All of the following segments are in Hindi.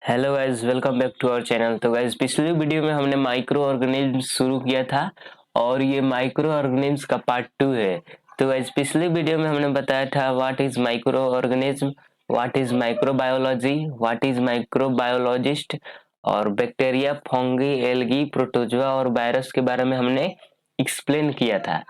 Hello guys, welcome back to our channel. तो गाइस, पिछले वीडियो में हमने माइक्रो ऑर्गेनिज्म शुरू किया था और ये माइक्रो ऑर्गेनिज्म का पार्ट 2 है। तो गाइस, पिछले वीडियो में हमने बताया था what is micro organism, what is microbiology, what is microbiologist और बैक्टीरिया, फंगी, एल्गी, प्रोटोजोआ और वायरस के बारे में हमने एक्सप्लेन किया था।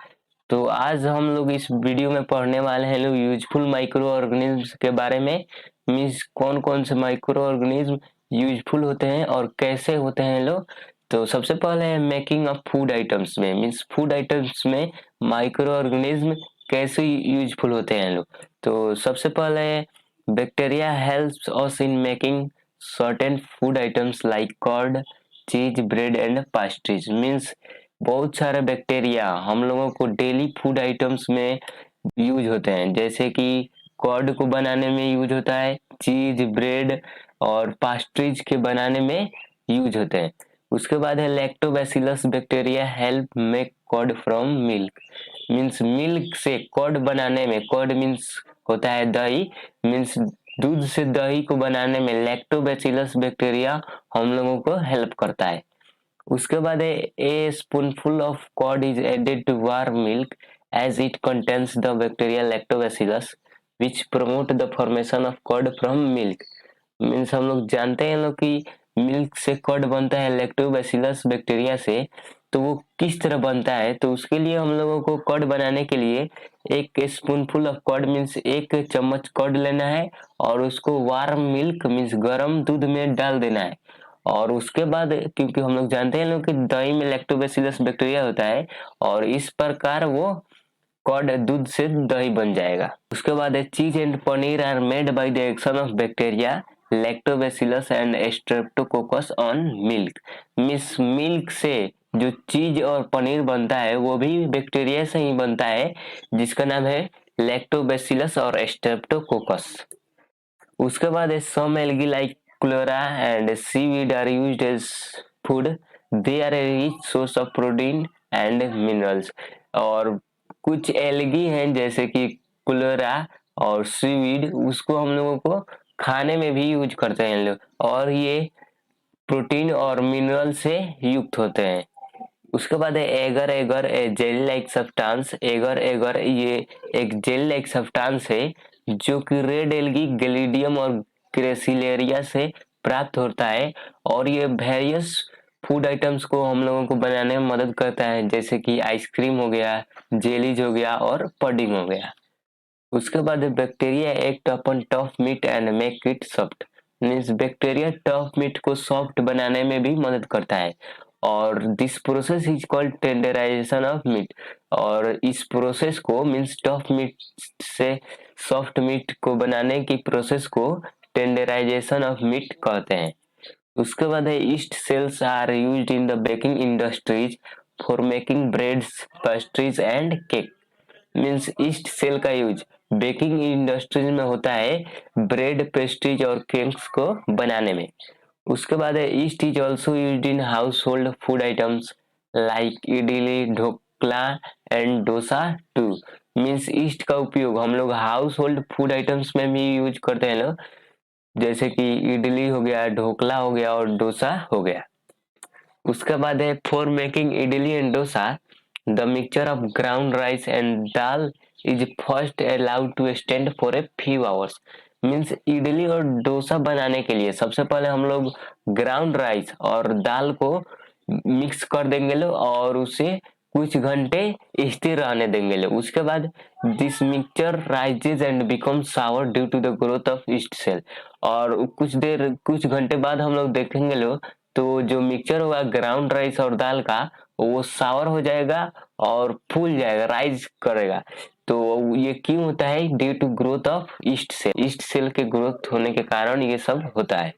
तो आज हम लोग इस वीडियो में पढ़ने वाले हैं लोग यूजफुल माइक्रो ऑर्गेनिज्म के बारे में। मीन्स कौन कौन से माइक्रो ऑर्गेनिज्म यूजफुल होते हैं और कैसे होते हैं लोग। तो सबसे पहले है मेकिंग ऑफ फूड आइटम्स में, मीन्स फूड आइटम्स में माइक्रो ऑर्गेनिज्म कैसे यूजफुल होते हैं लोग। तो सबसे पहले bacteria helps us in making certain food items like curd, cheese, bread and pastries. Means बहुत सारे बैक्टीरिया हम लोगों को डेली फूड आइटम्स में यूज होते हैं, जैसे कि कर्ड को बनाने में यूज होता है, चीज, ब्रेड और पास्ट्रीज के बनाने में यूज होते हैं। उसके बाद है lactobacillus bacteria help make curd from milk. Means milk से कर्ड बनाने में, कर्ड मीन्स होता है दही, मीन्स दूध से दही को बनाने में लैक्टोबैसिलस बैक्टीरिया हम लोगों को हेल्प करता है। उसके बाद है a spoonful of curd is added to warm milk as it contains the bacteria lactobacillus which promote the formation of curd from milk. Means हम लोग जानते हैं लोग कि मिल्क से कर्ड बनता है लैक्टोबैसिलस बैक्टीरिया से। तो वो किस तरह बनता है, तो उसके लिए हम लोगों को कर्ड बनाने के लिए एक स्पूनफुल ऑफ कर्ड मीन्स एक चम्मच कर्ड लेना है और उसको वार्म मिल्क मीन्स गर्म दूध में डाल देना है। और उसके बाद क्योंकि हम लोग जानते हैं लोग कि दही में लैक्टोबैसिलस बैक्टीरिया होता है और इस प्रकार वो कर्ड दूध से दही बन जाएगा। उसके बाद cheese and paneer are made by the action of bacteria lactobacillus and streptococcus on milk. Means milk से जो चीज और पनीर बनता है वो भी बैक्टीरिया से ही बनता है, जिसका नाम है लैक्टोबैसिलस और स्ट्रेप्टोकोकस। उसके बाद some algae like chlorella and seaweed are used as food. They are a rich source of protein and minerals. और कुछ एल्गी हैं जैसे कि क्लोरा और सीवीड, उसको हम लोगों को खाने में भी यूज करते हैं लोग, और ये प्रोटीन और मिनरल से युक्त होते हैं। उसके बाद है agar agar a gel like substance. Agar agar ये एक जेल लाइक सब्सटेंस है जो कि रेड एल्गी, गैलिडियम और क्रेसिलेरिया से प्राप्त होता है और ये वेरियस फूड आइटम्स को हम लोगों को बनाने में मदद करता है, जैसे कि आइसक्रीम हो गया, जेलीज हो गया और पडिंग हो गया। उसके बाद bacteria act upon tough meat and make it soft. Means bacteria tough meat को सॉफ्ट बनाने में भी मदद करता है और this process is called tenderization of meat. और इस प्रोसेस को मीन्स टफ मीट से सॉफ्ट मीट को बनाने की प्रोसेस को टेंडराइजेशन ऑफ मीट कहते हैं। उसके बाद है yeast cells are used in the baking industries for making breads, pastries and cake. Means yeast cell का यूज बेकिंग इंडस्ट्रीज में होता है ब्रेड, पेस्ट्रीज और केक्स को बनाने में। उसके बाद है yeast is also used in household food items like idli, dhokla and dosa too. Means yeast का उपयोग हम लोग हाउस होल्ड फूड आइटम्स में भी यूज करते हैं लोग, जैसे कि इडली हो गया, ढोकला हो गया और डोसा हो गया। उसके बाद है for making idli and dosa the mixture of ground rice and dal is first allowed to stand for a few hours. Means idli और डोसा बनाने के लिए सबसे पहले हम लोग ग्राउंड राइस और दाल को मिक्स कर देंगे लोग और उसे कुछ घंटे स्थिर रहने देंगे लोग। उसके बाद this mixture rises and become sour due to the growth of yeast cell. और कुछ घंटे बाद हम लोग देखेंगे लोग तो जो मिक्सचर होगा ग्राउंड राइस और दाल का वो सावर हो जाएगा और फूल जाएगा, राइज करेगा। तो ये क्यों होता है? Due to growth of yeast cell. Yeast cell के ग्रोथ होने के कारण ये सब होता है।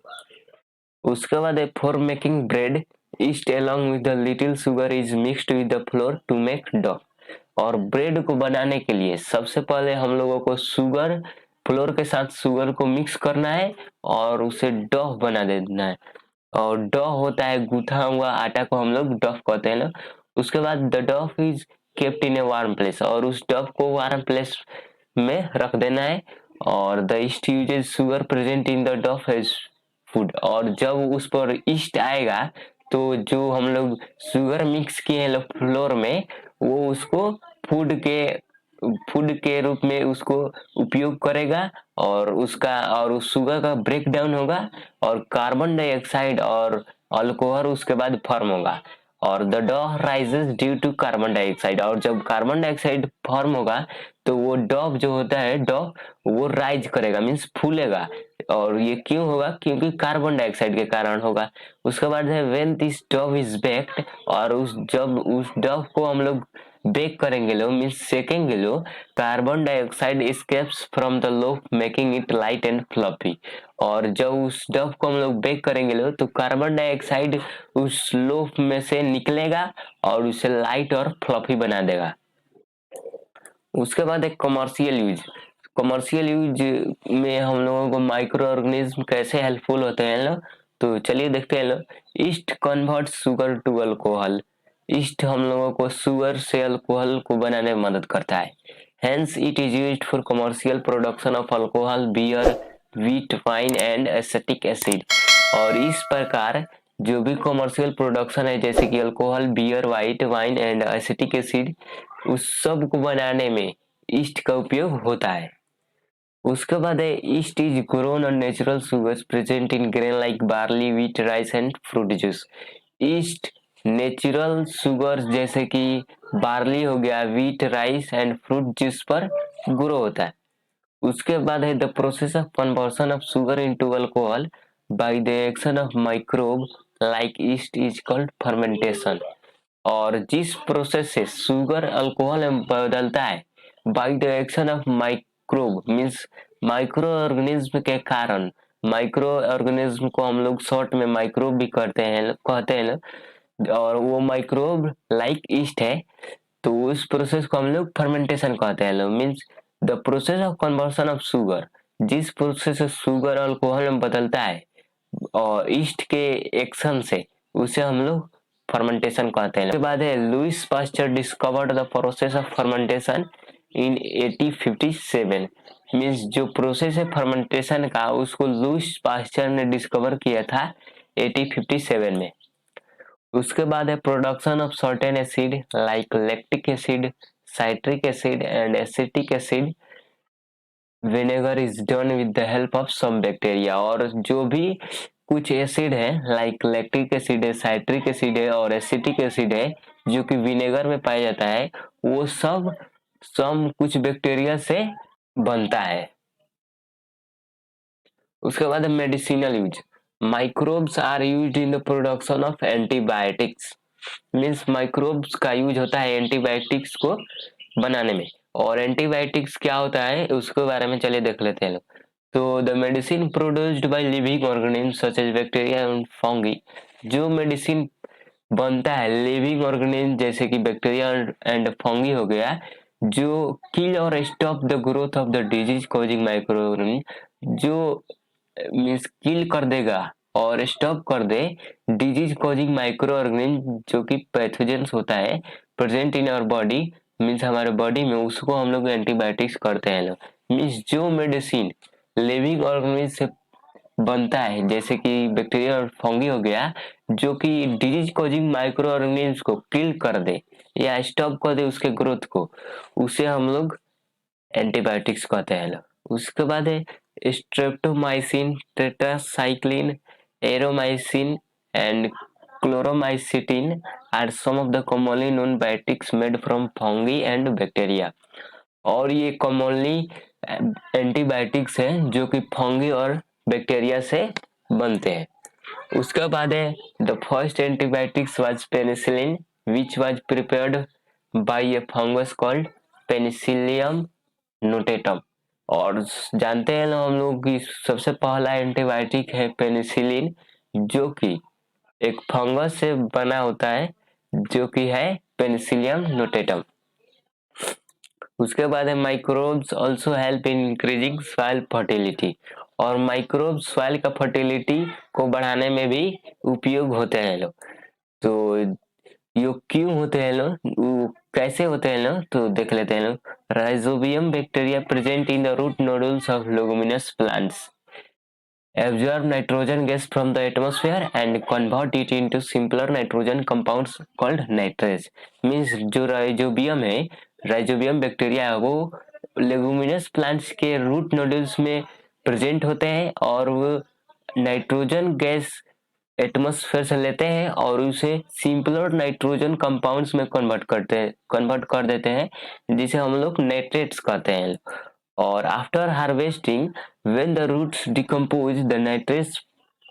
उसके बाद for making bread yeast along with the little sugar is mixed with the flour to make dough। और ब्रेड को बनाने के लिए सबसे पहले हम लोगों को शुगर, फ्लोर के साथ शुगर को मिक्स करना है और उसे डो बना देना है। और डो होता है गूथा हुआ आटा को हम लोग डफ कहते हैं ना। उसके बाद द डफ is kept in a warm place और उस डफ को वार्म प्लेस में रख देना है। और the yeast uses sugar present in the dough as food. और जब उस पर ईस्ट आएगा तो जो हम लोग शुगर मिक्स किए हैं फ्लोर में, वो उसको फूड के फूड के रूप में उसको उपयोग करेगा, और उस शुगर का ब्रेक डाउन होगा, और कार्बन डाइऑक्साइड और अल्कोहल उसके बाद फॉर्म होगा, और the dough rises due to carbon dioxide. और जब कार्बन डाइऑक्साइड फॉर्म होगा तो वो डॉ जो होता है डॉ, वो राइज करेगा, मीन्स फूलेगा। और ये क्यों होगा? क्योंकि कार्बन डाइऑक्साइड के कारण होगा। उसके बाद है when this dough is baked, और जब उस डॉ को हम लोग बेक करेंगे लो, मीन्स सेकेंगे लो, carbon dioxide escapes from the loaf making it light and fluffy. और जब उस डफ को हम लोग बेक करेंगे लो तो कार्बन डाइऑक्साइड उस लोफ में से निकलेगा और उसे लाइट और फ्लफी बना देगा। उसके बाद एक कमर्शियल यूज। कमर्शियल यूज में हम लोगों को माइक्रो ऑर्गेनिज्म कैसे हेल्पफुल होते हैं लो, तो चलिए देखते हैं लो। Yeast convert sugar to alcohol. Yeast हम लोगों को शुगर से अल्कोहल को बनाने में मदद करता है। Hence it is used for commercial production of alcohol, beer, wheat, wine and acetic acid. और इस प्रकार जो भी कमर्शियल प्रोडक्शन है, जैसे कि alcohol, beer, white wine and acetic acid, उस सब को बनाने में ईस्ट का उपयोग होता है। उसके बाद है yeast is grown on natural sugars present in grain like barley, wheat, rice and fruit juice. East natural sugar जैसे कि बार्ली हो गया, wheat, rice and fruit juice पर ग्रो होता है। उसके बाद है the process of conversion of sugar into alcohol bye the action of microbe like east is called fermentation. और जिस प्रोसेस से शुगर अल्कोहल में बदलता है bye the action of microbe, means micro organism के कारण। माइक्रो ऑर्गेनिज्म को हम लोग शॉर्ट में माइक्रोब भी कहते हैं ना, और वो माइक्रोब लाइक ईस्ट है, तो उस प्रोसेस को हम लोग फर्मेंटेशन कहते हैं। Means the process of conversion of sugar, जिस प्रोसेस से शुगर अल्कोहल में बदलता है और ईस्ट के एक्शन से, उसे हम लोग फर्मेंटेशन कहते हैं। उसके बाद है Louis Pasteur discovered the process of fermentation in 1857। Means जो प्रोसेस है फर्मेंटेशन का, उसको लुइस पास्चर ने डिस्कवर किया था 1857 में। उसके बाद है production of certain acid like lactic acid, citric acid and acetic acid vinegar is done with the help of some bacteria. और जो भी कुछ एसिड है लाइक लैक्टिक एसिड है, साइट्रिक एसिड है और एसिटिक एसिड है, जो कि विनेगर में पाया जाता है, वो सब कुछ बैक्टीरिया से बनता है। उसके बाद medicinal use. Microbes are used in the production of antibiotics. Means microbes का यूज होता है एंटीबायोटिक्स को बनाने में। और एंटीबायोटिक्स क्या होता है उसके बारे में चलिए देख लेते हैं लोग। तो the medicine produced by living organism such as bacteria and fungi. जो मेडिसिन बनता है लिविंग ऑर्गेनिज्म जैसे कि बैक्टीरिया एंड फंगी हो गया, जो किल और stop the growth of the disease causing micro organism, जो मीन्स किल कर देगा और स्टॉप कर दे डिजीज कॉजिंग माइक्रो ऑर्गेनिज्म जो कि पैथोजेंस होता है present in our body, means हमारे बॉडी में, उसको हम लोग एंटीबायोटिक्स करते हैं लोग। मीन्स जो मेडिसिन लिविंग ऑर्गेनिज्म से बनता है जैसे कि बैक्टीरिया और फंगी हो गया, जो कि डिजीज कॉजिंग माइक्रो ऑर्गेनिज्म को किल कर दे या स्टॉप कर दे उसके ग्रोथ को, उसे हम लोग एंटीबायोटिक्स कहते हैं लोग। उसके बाद है streptomycin, tetracycline, erythromycin and chloromycetin are some of the commonly known biotics made from fungi and bacteria. और ये कॉमनली एंटीबायोटिक्स है जो कि फंगी और बैक्टीरिया से बनते हैं। उसके बाद है the first antibiotics was penicillin which was prepared by A fungus called Penicillium notatum. और जानते हैं ना हम लोग कि सबसे पहला एंटीबायोटिक है पेनिसिलिन, जो कि एक फंगस से बना होता है जो कि है पेनिसिलियम नोटेटम। उसके बाद है microbes also help in increasing soil fertility. और माइक्रोब सॉइल का फर्टिलिटी को बढ़ाने में भी उपयोग होते हैं लोग। तो ये क्यों होते हैं लोग, वो कैसे होते हैं लोग, तो देख लेते हैं लोग। Rhizobium bacteria present in the root nodules of leguminous plants absorb nitrogen gas from the atmosphere and convert it into simpler nitrogen compounds called nitrates. Means जो राइजोबियम है, राइजोबियम बैक्टीरिया है, वो लेगुमिनस प्लांट्स के रूट नोड्यूल्स में प्रेजेंट होते हैं और वो नाइट्रोजन गैस एटमॉस्फेयर से लेते हैं और उसे सिंपलर नाइट्रोजन कंपाउंड्स में कन्वर्ट कर देते हैं, जिसे हम लोग नाइट्रेट्स कहते हैं. और after harvesting, when the roots decompose, the nitrates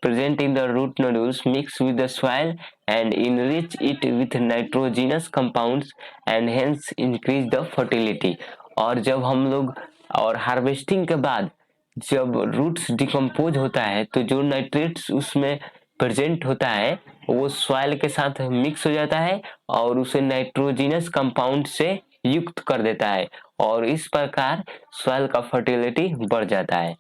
present in the root nodules mix with the soil and enrich it with nitrogenous compounds and hence increase the fertility. और जब हम लोग और हार्वेस्टिंग के बाद जब रूट्स डिकम्पोज होता है तो जो नाइट्रेट्स उसमें प्रेजेंट होता है वो सॉइल के साथ मिक्स हो जाता है और उसे नाइट्रोजिनस कंपाउंड से युक्त कर देता है और इस प्रकार सॉइल का फर्टिलिटी बढ़ जाता है.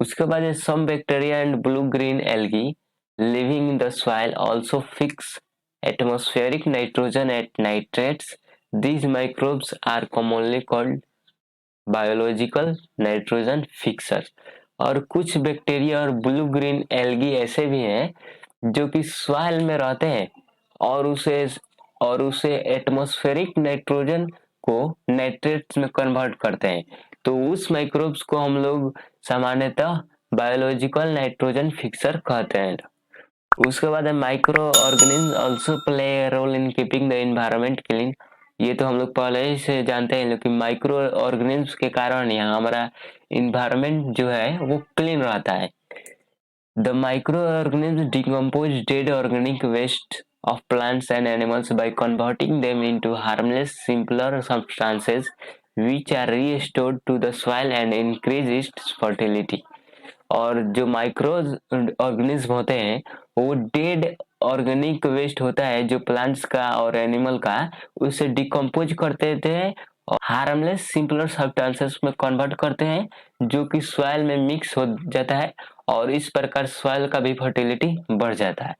उसके बाद some bacteria and blue green algae living in the soil also fix atmospheric nitrogen at nitrates. These microbes are commonly called biological nitrogen fixers. और कुछ बैक्टीरिया और ब्लू ग्रीन एल्गी ऐसे भी हैं जो कि सॉइल में रहते हैं और उसे एटमॉस्फेरिक नाइट्रोजन को नाइट्रेट्स में कन्वर्ट करते हैं. तो उस माइक्रोब्स को हम लोग सामान्यतः बायोलॉजिकल नाइट्रोजन फिक्सर कहते हैं. उसके बाद micro organism also play role in keeping the environment clean. ये तो हम लोग पहले ही से जानते हैं, लेकिन माइक्रो ऑर्गेनिज्म के कारण यहाँ हमारा इन्वायरमेंट जो है वो क्लीन रहता है. The micro organism decompose dead organic waste of plants and animals by converting them into harmless simpler substances which are restored to the soil and increase its fertility. और जो माइक्रो ऑर्गेनिज्म होते हैं वो डेड ऑर्गेनिक वेस्ट होता है जो प्लांट्स का और एनिमल का, उसे डिकम्पोज करते हैं और हार्मलेस सिंपलर सब्सटेंसेस में कन्वर्ट करते हैं जो कि सॉइल में मिक्स हो जाता है और इस प्रकार सॉइल का भी फर्टिलिटी बढ़ जाता है.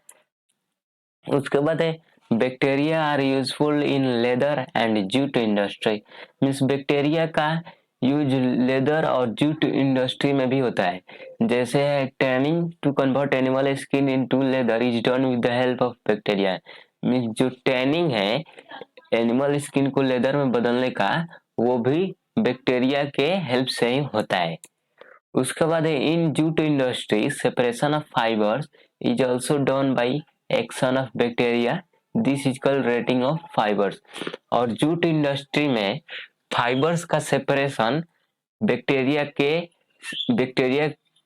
उसके बाद है bacteria are useful in leather and jute industry. Means bacteria का यूज लेदर और जूट इंडस्ट्री में भी होता है. जैसे है tanning to convert animal skin into leather is done with the help of bacteria. Means जो टैनिंग है एनिमल स्किन को लेदर में बदलने का, वो भी बैक्टीरिया के हेल्प से ही होता है. उसके बाद है इन jute industry separation of fibres is also done by action of bacteria. This is called rating of fibres. और जूट इंडस्ट्री में फाइबर्स का सेपरेशन बैक्टीरिया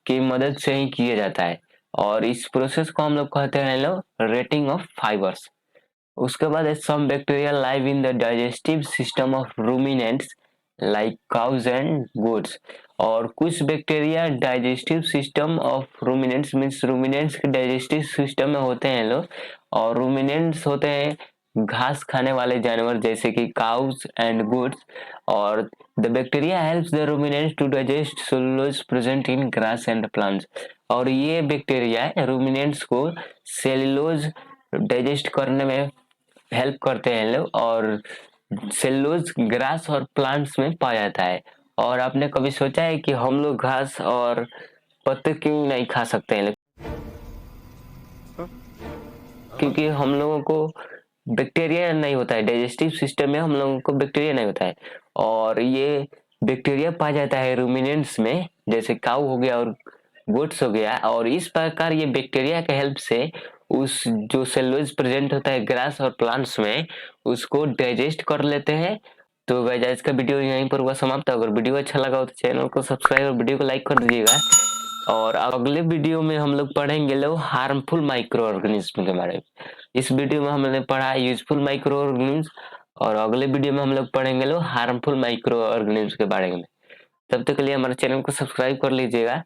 की मदद से ही किया जाता है और इस प्रोसेस को हम लोग कहते हैं रेटिंग ऑफ फाइबर्स. उसके बाद some bacteria live in the digestive system of ruminants like cows and goats. और कुछ bacteria digestive system of ruminants means ruminants के डाइजेस्टिव सिस्टम में होते हैं लोग. और रूमिनेंट्स होते हैं घास खाने वाले जानवर जैसे कि काउज एंड गुड्स. और the bacteria helps the ruminants to digest cellulose present in grass and plants. और ये बैक्टीरिया रूमिनेंट्स को सेलुलोज डाइजेस्ट करने में हेल्प करते हैं लोग और सेलुलोज ग्रास और प्लांट्स में पाया जाता है. और आपने कभी सोचा है कि हम लोग घास और पत्ते क्यों नहीं खा सकते हैं? क्योंकि हम लोगों को बैक्टीरिया नहीं होता है, डाइजेस्टिव सिस्टम में हम लोगों को बैक्टीरिया नहीं होता है और ये बैक्टीरिया पाया जाता है रूमिनेंट्स में जैसे काऊ हो गया और गोट्स हो गया. और इस प्रकार ये बैक्टीरिया के हेल्प से उस जो सेलुलोज प्रेजेंट होता है ग्रास और प्लांट्स में उसको डाइजेस्ट कर लेते हैं. तो गाइस आज का वीडियो यहीं पर हुआ समाप्त. अगर वीडियो अच्छा लगा हो तो चैनल को सब्सक्राइब और वीडियो को लाइक कर दीजिएगा. और अगले वीडियो में हम लोग पढ़ेंगे लोग हार्मफुल माइक्रो ऑर्गेनिज्म के बारे में. इस वीडियो में हमने पढ़ा यूजफुल माइक्रो ऑर्गेनिज्म और अगले वीडियो में हम लोग पढ़ेंगे लोग हार्मफुल माइक्रो ऑर्गेनिज्म के बारे में. तब तक के लिए हमारे चैनल को सब्सक्राइब कर लीजिएगा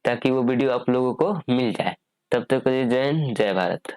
ताकि वो वीडियो आप लोगों को मिल जाए. तब तक के लिए जय हिंद जय भारत.